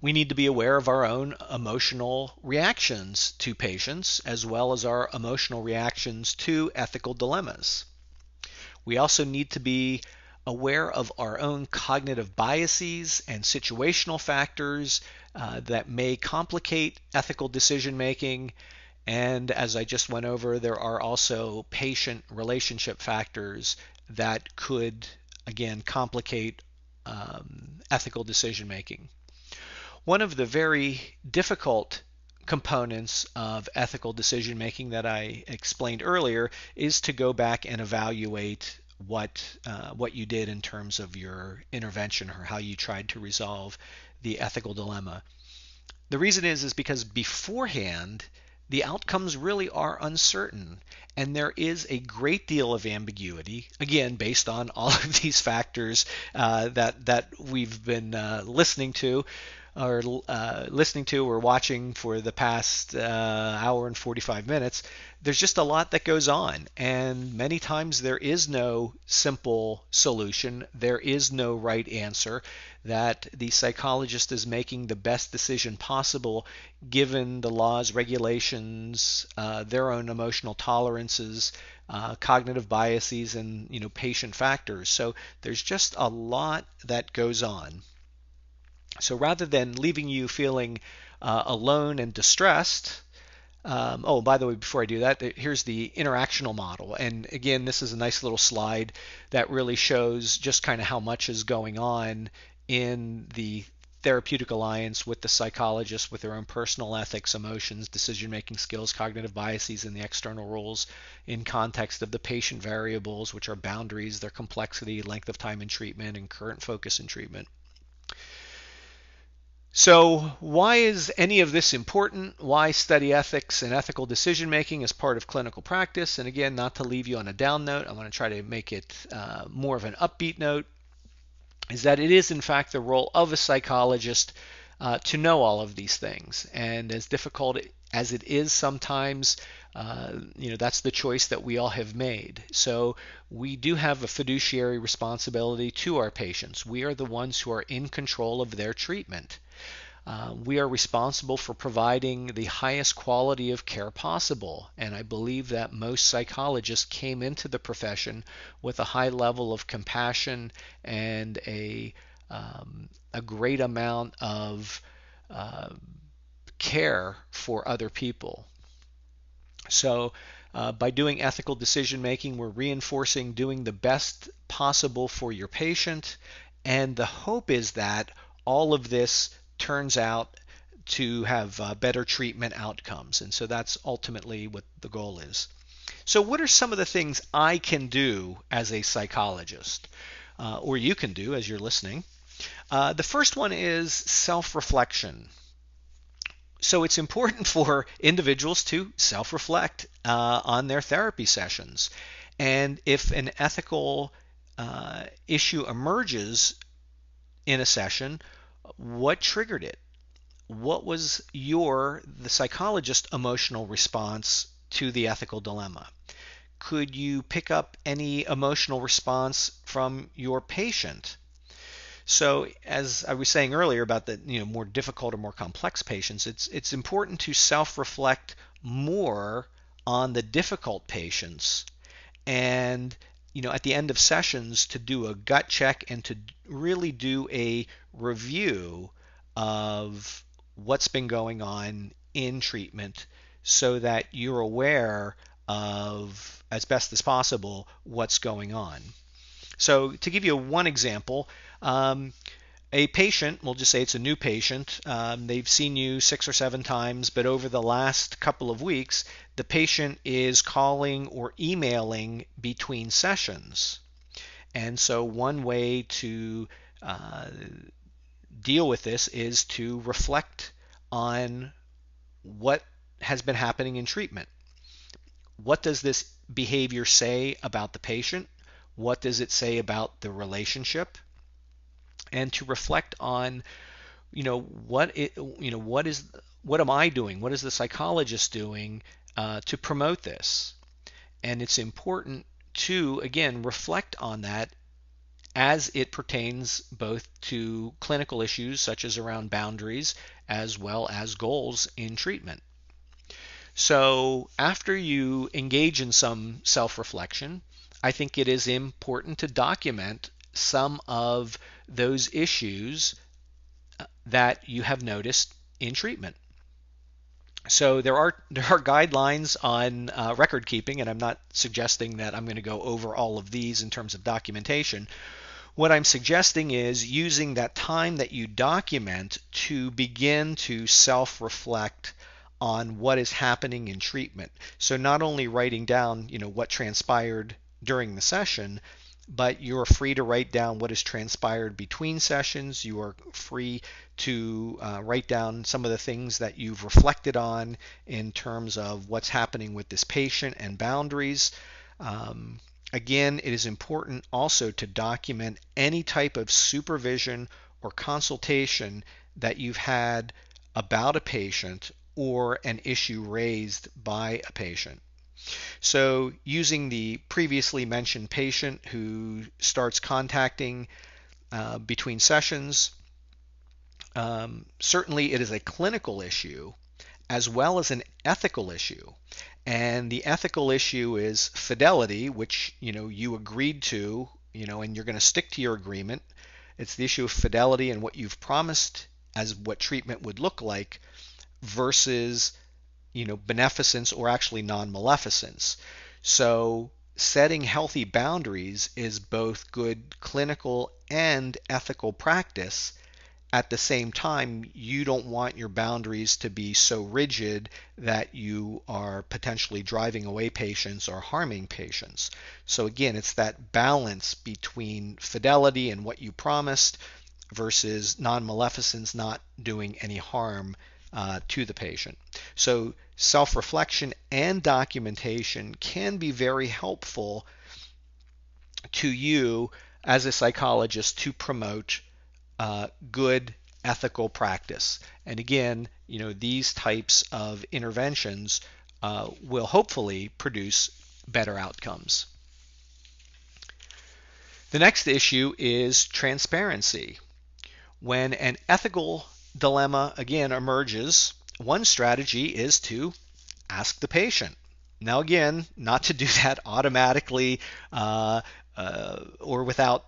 [SPEAKER 4] we need to be aware of our own emotional reactions to patients as well as our emotional reactions to ethical dilemmas. We also need to be aware of our own cognitive biases and situational factors that may complicate ethical decision making. And as I just went over, there are also patient relationship factors that could, again, complicate ethical decision making. One of the very difficult components of ethical decision making that I explained earlier is to go back and evaluate what you did in terms of your intervention or how you tried to resolve the ethical dilemma. The reason is because beforehand the outcomes really are uncertain, and there is a great deal of ambiguity, again, based on all of these factors that we've been listening to or watching for the past hour and 45 minutes. There's just a lot that goes on, and many times there is no simple solution. There is no right answer, that the psychologist is making the best decision possible given the laws, regulations, their own emotional tolerances, cognitive biases, and patient factors. So there's just a lot that goes on. So rather than leaving you feeling alone and distressed, oh, by the way, before I do that, here's the interactional model. And again, this is a nice little slide that really shows just kind of how much is going on in the therapeutic alliance with the psychologist, with their own personal ethics, emotions, decision-making skills, cognitive biases, and the external rules in context of the patient variables, which are boundaries, their complexity, length of time in treatment, and current focus in treatment. So why is any of this important? Why study ethics and ethical decision making as part of clinical practice? And again, not to leave you on a down note, I want to try to make it more of an upbeat note, is that it is in fact the role of a psychologist to know all of these things. And as difficult as it is sometimes, that's the choice that we all have made. So we do have a fiduciary responsibility to our patients. We are the ones who are in control of their treatment. We are responsible for providing the highest quality of care possible, and I believe that most psychologists came into the profession with a high level of compassion and a great amount of care for other people. So by doing ethical decision making, we're reinforcing doing the best possible for your patient, and the hope is that all of this turns out to have better treatment outcomes. And so that's ultimately what the goal is. So what are some of the things I can do as a psychologist, or you can do as you're listening? The first one is self-reflection. So it's important for individuals to self-reflect on their therapy sessions. And if an ethical issue emerges in a session, what triggered it? What was the psychologist, emotional response to the ethical dilemma? Could you pick up any emotional response from your patient? So as I was saying earlier about the more difficult or more complex patients, it's important to self-reflect more on the difficult patients, and at the end of sessions to do a gut check and to really do a review of what's been going on in treatment so that you're aware of, as best as possible, what's going on. So to give you one example, a patient, we'll just say it's a new patient, they've seen you 6 or 7 times, but over the last couple of weeks, the patient is calling or emailing between sessions. And so one way to deal with this is to reflect on what has been happening in treatment. What does this behavior say about the patient? What does it say about the relationship? And to reflect on, what am I doing? What is the psychologist doing to promote this? And it's important to, again, reflect on that as it pertains both to clinical issues such as around boundaries as well as goals in treatment. So after you engage in some self-reflection, I think it is important to document some of those issues that you have noticed in treatment. So there are guidelines on record keeping, and I'm not suggesting that I'm going to go over all of these in terms of documentation. What I'm suggesting is using that time that you document to begin to self-reflect on what is happening in treatment. So not only writing down, what transpired during the session, but you're free to write down what has transpired between sessions. You are free to write down some of the things that you've reflected on in terms of what's happening with this patient and boundaries. Again, it is important also to document any type of supervision or consultation that you've had about a patient or an issue raised by a patient. So using the previously mentioned patient who starts contacting between sessions, certainly it is a clinical issue as well as an ethical issue. And the ethical issue is fidelity, which you agreed to, and you're going to stick to your agreement. It's the issue of fidelity and what you've promised as what treatment would look like versus beneficence or actually non-maleficence. So setting healthy boundaries is both good clinical and ethical practice. At the same time, you don't want your boundaries to be so rigid that you are potentially driving away patients or harming patients. So again, it's that balance between fidelity and what you promised versus non-maleficence, not doing any harm to the patient. So self-reflection and documentation can be very helpful to you as a psychologist to promote good ethical practice. And again, these types of interventions will hopefully produce better outcomes. The next issue is transparency. When an ethical dilemma again emerges, one strategy is to ask the patient. Now again, not to do that automatically or without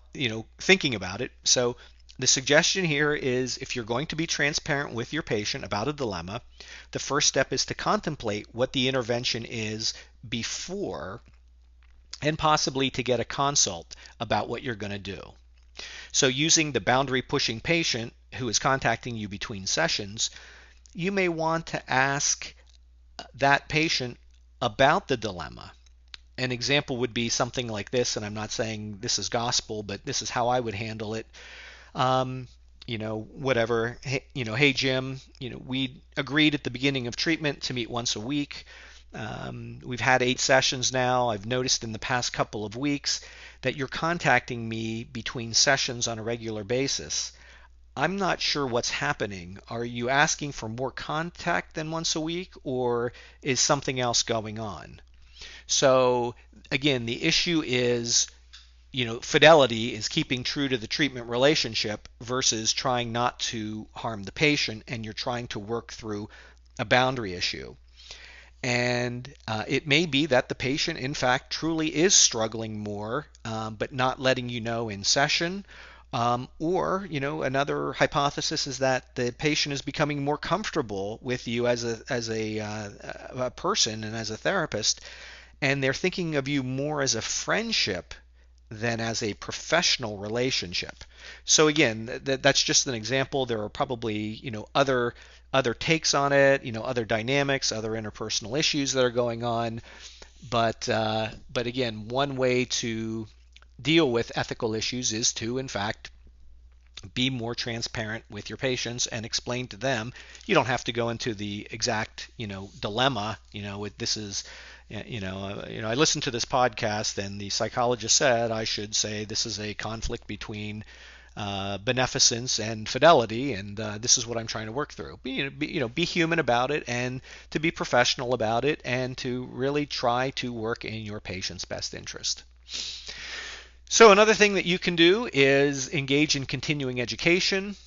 [SPEAKER 4] thinking about it. So the suggestion here is if you're going to be transparent with your patient about a dilemma, the first step is to contemplate what the intervention is before and possibly to get a consult about what you're going to do. So using the boundary pushing patient who is contacting you between sessions, you may want to ask that patient about the dilemma. An example would be something like this, and I'm not saying this is gospel, but this is how I would handle it. Whatever, hey Jim, we agreed at the beginning of treatment to meet once a week. We've had 8 sessions now. I've noticed in the past couple of weeks that you're contacting me between sessions on a regular basis. I'm not sure what's happening. Are you asking for more contact than once a week, or is something else going on? So again, the issue is, fidelity is keeping true to the treatment relationship versus trying not to harm the patient, and you're trying to work through a boundary issue. And it may be that the patient, in fact, truly is struggling more, but not letting you know in session. Or, another hypothesis is that the patient is becoming more comfortable with you as a person and as a therapist, and they're thinking of you more as a friendship than as a professional relationship. So again, that's just an example. There are probably, other takes on it, other dynamics, other interpersonal issues that are going on. But again, one way to deal with ethical issues is to, in fact, be more transparent with your patients and explain to them. You don't have to go into the exact, dilemma. This is, I listened to this podcast and the psychologist said I should say this is a conflict between beneficence and fidelity, and this is what I'm trying to work through. Be human about it, and to be professional about it, and to really try to work in your patient's best interest. So another thing that you can do is engage in continuing education.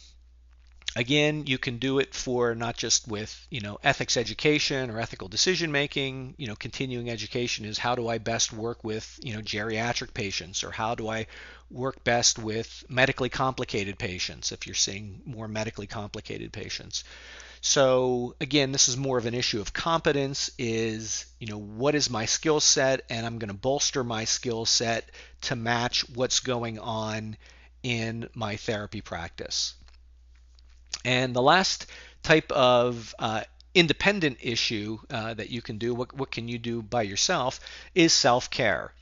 [SPEAKER 4] Again, you can do it for not just with, ethics education or ethical decision making. Continuing education is how do I best work with, geriatric patients, or how do I work best with medically complicated patients if you're seeing more medically complicated patients. So again, this is more of an issue of competence, is, what is my skill set, and I'm going to bolster my skill set to match what's going on in my therapy practice. And the last type of independent issue that you can do, what can you do by yourself, is self-care.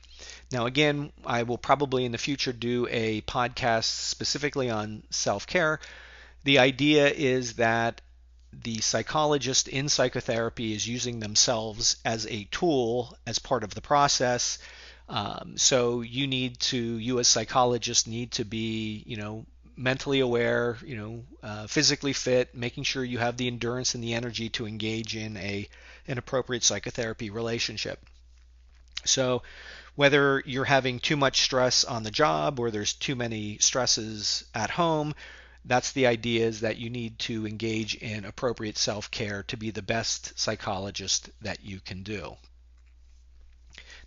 [SPEAKER 4] Now again, I will probably in the future do a podcast specifically on self-care. The idea is that the psychologist in psychotherapy is using themselves as a tool as part of the process. So you as psychologists need to be, mentally aware, physically fit, making sure you have the endurance and the energy to engage in an appropriate psychotherapy relationship. So whether you're having too much stress on the job or there's too many stresses at home, that's the idea, is that you need to engage in appropriate self-care to be the best psychologist that you can do.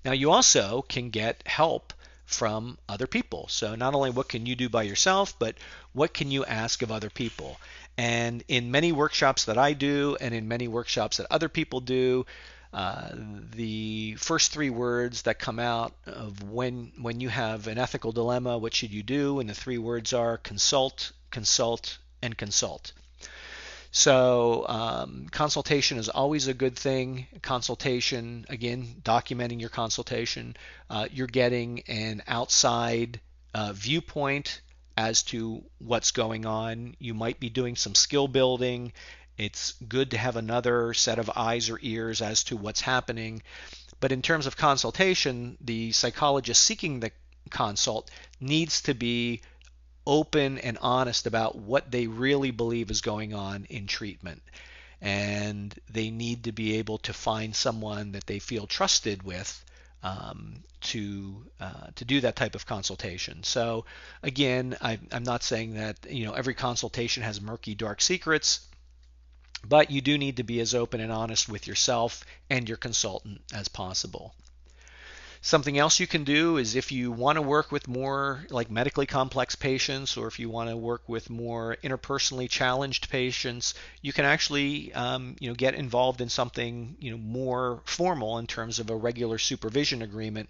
[SPEAKER 4] Now you also can get help from other people. So not only what can you do by yourself, but what can you ask of other people? And in many workshops that I do, and in many workshops that other people do, the first three words that come out of when you have an ethical dilemma, what should you do? And the three words are consult, consult, and consult. So consultation is always a good thing. Consultation, again, documenting your consultation. You're getting an outside viewpoint as to what's going on. You might be doing some skill building. It's good to have another set of eyes or ears as to what's happening. But in terms of consultation, the psychologist seeking the consult needs to be open and honest about what they really believe is going on in treatment. And they need to be able to find someone that they feel trusted with to do that type of consultation. So again, I'm not saying that every consultation has murky, dark secrets, but you do need to be as open and honest with yourself and your consultant as possible. Something else you can do is, if you want to work with more like medically complex patients, or if you want to work with more interpersonally challenged patients, you can actually get involved in something more formal in terms of a regular supervision agreement,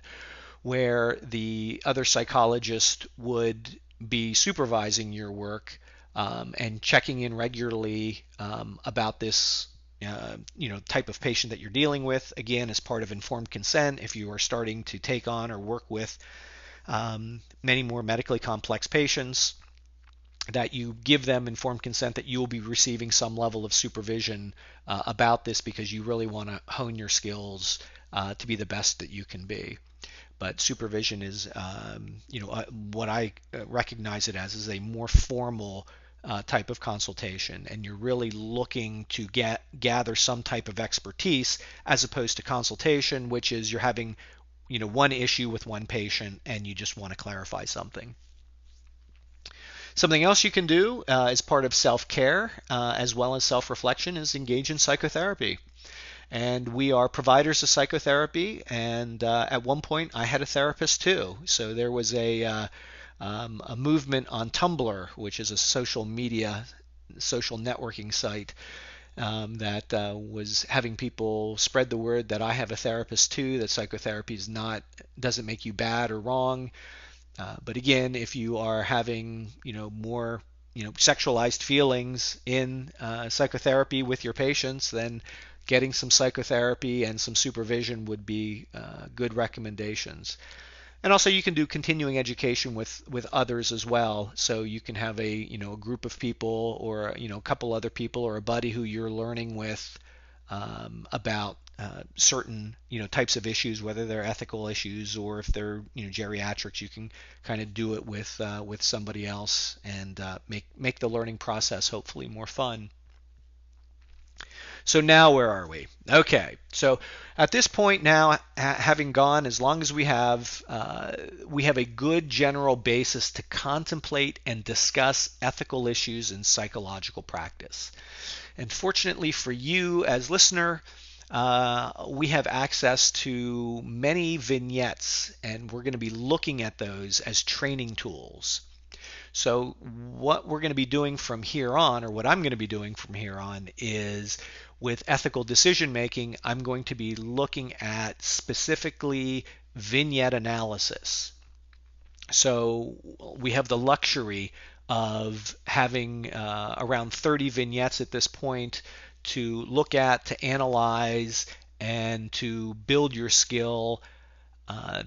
[SPEAKER 4] where the other psychologist would be supervising your work and checking in regularly about this type of patient that you're dealing with. Again, as part of informed consent, if you are starting to take on or work with many more medically complex patients, that you give them informed consent that you will be receiving some level of supervision about this, because you really want to hone your skills to be the best that you can be. But supervision is, what I recognize it as, is a more formal type of consultation, and you're really looking to gather some type of expertise, as opposed to consultation, which is you're having one issue with one patient and you just want to clarify something. Something else you can do as part of self-care as well as self-reflection is engage in psychotherapy. And we are providers of psychotherapy, and at one point I had a therapist too. So there was a movement on Tumblr, which is a social networking site, that was having people spread the word that I have a therapist too, that psychotherapy doesn't make you bad or wrong. But again, if you are having, more, sexualized feelings in psychotherapy with your patients, then getting some psychotherapy and some supervision would be good recommendations. And also you can do continuing education with others as well. So you can have a group of people, or a couple other people, or a buddy who you're learning with about certain types of issues, whether they're ethical issues or if they're geriatrics. You can kind of do it with somebody else and make the learning process hopefully more fun. So now where are we? Okay, so at this point now, having gone as long as we have a good general basis to contemplate and discuss ethical issues in psychological practice. And fortunately for you as listener, we have access to many vignettes, and we're going to be looking at those as training tools. So what we're going to be doing from here on, or what I'm going to be doing from here on, is with ethical decision making, I'm going to be looking at specifically vignette analysis. So we have the luxury of having around 30 vignettes at this point to look at, to analyze, and to build your skill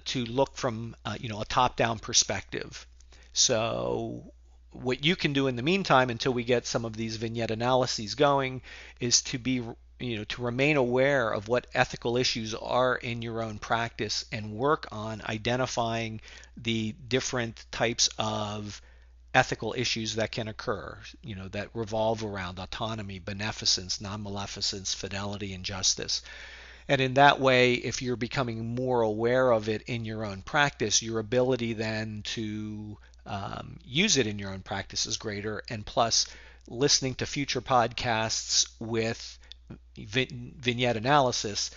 [SPEAKER 4] to look from a top-down perspective. So what you can do in the meantime, until we get some of these vignette analyses going, is to be to remain aware of what ethical issues are in your own practice and work on identifying the different types of ethical issues that can occur, that revolve around autonomy, beneficence, non-maleficence, fidelity, and justice. And in that way, if you're becoming more aware of it in your own practice, your ability then to use it in your own practice is greater. And plus, listening to future podcasts with vignette analysis,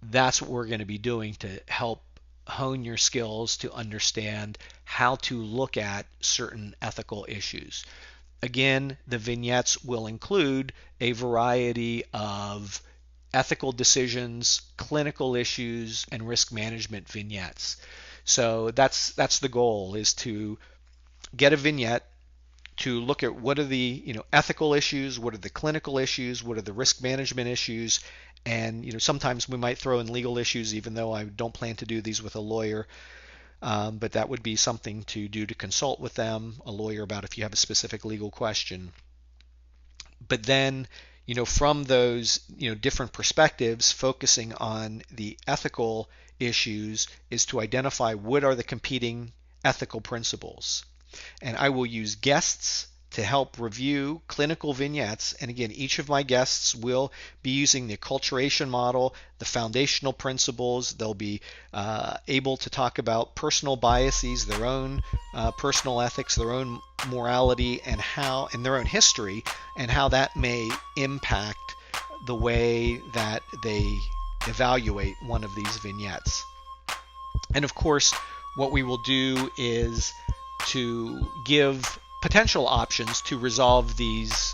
[SPEAKER 4] that's what we're going to be doing to help hone your skills to understand how to look at certain ethical issues. Again, the vignettes will include a variety of ethical decisions, clinical issues, and risk management vignettes. So that's the goal, is to get a vignette to look at what are the ethical issues, what are the clinical issues, what are the risk management issues, and sometimes we might throw in legal issues, even though I don't plan to do these with a lawyer. But that would be something to do, to consult with them, a lawyer, about if you have a specific legal question. But then from those different perspectives, focusing on the ethical issues is to identify what are the competing ethical principles. And I will use guests to help review clinical vignettes. And again, each of my guests will be using the Acculturation Model, the foundational principles. They'll be able to talk about personal biases, their own personal ethics, their own morality, and their own history, and how that may impact the way that they evaluate one of these vignettes. And of course, what we will do is to give potential options to resolve these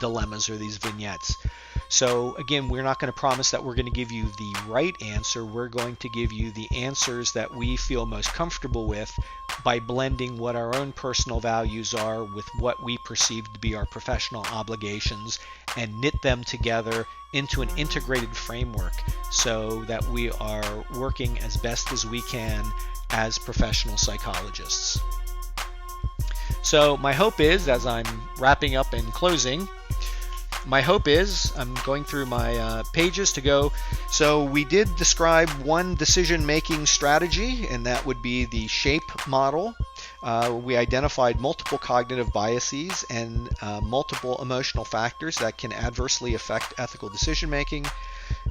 [SPEAKER 4] dilemmas or these vignettes. So again, we're not going to promise that we're going to give you the right answer. We're going to give you the answers that we feel most comfortable with by blending what our own personal values are with what we perceive to be our professional obligations, and knit them together into an integrated framework so that we are working as best as we can as professional psychologists. So my hope is, as I'm wrapping up and closing, my hope is, I'm going through my pages to go. So we did describe one decision-making strategy, and that would be the SHAPE model. We identified multiple cognitive biases and multiple emotional factors that can adversely affect ethical decision-making.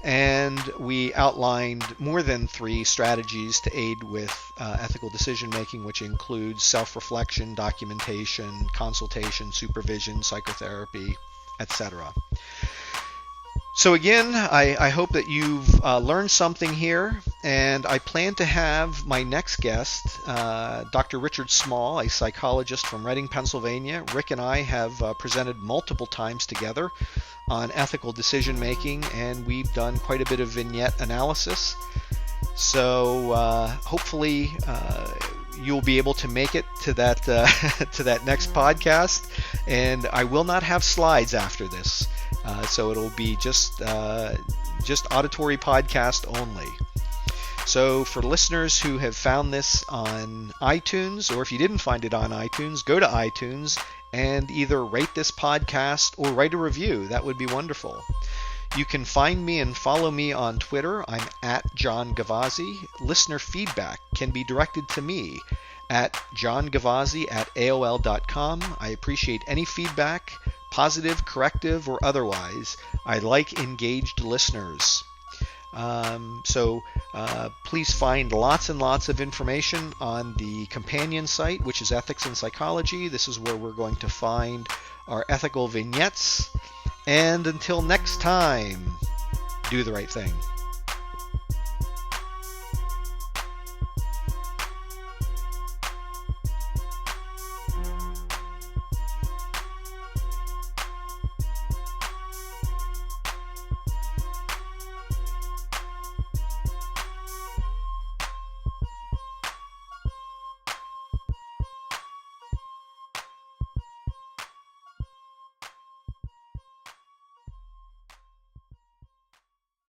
[SPEAKER 4] And we outlined more than 3 strategies to aid with ethical decision-making, which includes self-reflection, documentation, consultation, supervision, psychotherapy, etc. So again, I hope that you've learned something here, and I plan to have my next guest, Dr. Richard Small, a psychologist from Reading, Pennsylvania. Rick and I have presented multiple times together on ethical decision making, and we've done quite a bit of vignette analysis. So hopefully
[SPEAKER 5] you'll be able to make it to that to that next podcast. And I will not have slides after this, so it'll be just auditory podcast only. So for listeners who have found this on iTunes, or if you didn't find it on iTunes, go to iTunes and either rate this podcast or write a review. That would be wonderful. You can find me and follow me on Twitter. I'm at John Gavazzi. Listener feedback can be directed to me at johngavazzi@aol.com. I appreciate any feedback, positive, corrective, or otherwise. I like engaged listeners. So please find lots and lots of information on the companion site, which is Ethics and Psychology. This is where we're going to find our ethical vignettes. And until next time, do the right thing.